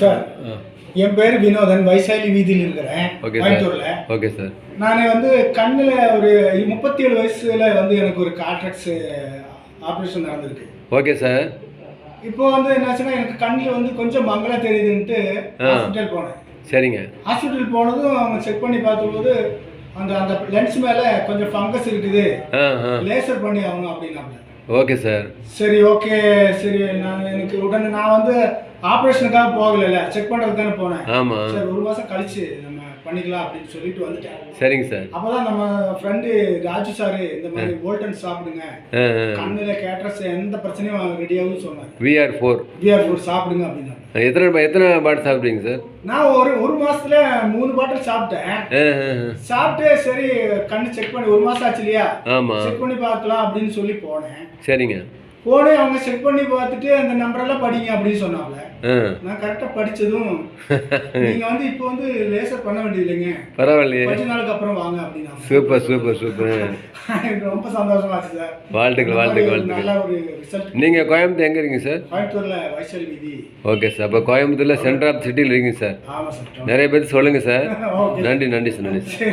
Sir என் பேர் வினோதன், வைசாலி வீதியில் இருக்கிறேன், ஓகே சார். கோயம்புத்தூர்ல. Okay sir. நான் வந்து கண்ணில் ஒரு 37 வயசுல வந்து எனக்கு ஒரு காட்ராக்ட்ஸ் ஆப்ரேஷன் நடந்திருக்கு. Okay sir. இப்போ வந்து என்னாச்சுன்னா எனக்கு கண்ணில் வந்து கொஞ்சம் மங்களா தெரியுதுன்ட்டு ஹாஸ்பிட்டல் போனேன். சரிங்க. ஹாஸ்பிட்டல் போனதும் அவங்க செக் பண்ணி பார்த்தபோது அந்த அந்த லென்ஸ் மேலே கொஞ்சம் ஃபங்கஸ் இருக்குது, லேசர் பண்ணி ஆகணும் அப்படின்னாங்க. Okay sir. சரி, ஓகே, சரி. எனக்கு உடனே நான் வந்து ஆப்ரேஷனுக்காக போகல, செக் பண்ணுறது தானே போனேன். ஆமாம். சரி, 1 மாதம் கழிச்சு நம்ம பண்ணிக்கலாம் அப்படின்னு சொல்லிட்டு வந்துட்டேன். சரிங்க சார். அப்போதான் நம்ம ஃப்ரெண்டு ராஜு சார் இந்த மாதிரி போல்டன் சாப்பிடுங்க, கண்ணில் கேட்ரஸ் எந்த பிரச்சனையும் ரெடியாகும் சொன்னார். VR4 சாப்பிடுங்க அப்படின்னா. எத்தனை பாட்டில் சாப்பிட்றீங்க சார்? நான் ஒரு மாசத்துல 3 பாட்டில் சாப்பிட்டேன். சாப்பிட்டு சரி கண்ணு செக் பண்ணி 1 மாசம் ஆச்சு இல்லையா, செக் பண்ணி பார்க்கலாம் அப்படின்னு சொல்லி போனேன். சரிங்க. போனே அவங்க செக் பண்ணி பார்த்துட்டு அந்த நம்பரெல்லாம் படிங்க அப்படின்னு சொன்னாங்க. நான் கரெக்டாக படித்ததும் நீங்கள் வந்து இப்போ வந்து லேசர் பண்ண வேண்டியது இல்லைங்க, பரவாயில்லையே, கொஞ்ச நாளுக்கு அப்புறம் வாங்க அப்படின்னா. Super super super. எனக்கு ரொம்ப சந்தோஷமாச்சு சார். வாழ்த்துக்கள். நல்ல ஒரு ரிசல்ட். நீங்கள் கோயம்புத்தூர் எங்கே இருக்கீங்க சார்? கோயம்புத்தூரில் வைசாலி வீதி. Okay sir. அப்போ கோயம்புத்தூரில் சென்டர் ஆஃப் சிட்டியில் இருக்கீங்க சார். ஆமாம் சார். நிறைய பேர் சொல்லுங்கள் சார். நன்றி சார். நன்றி.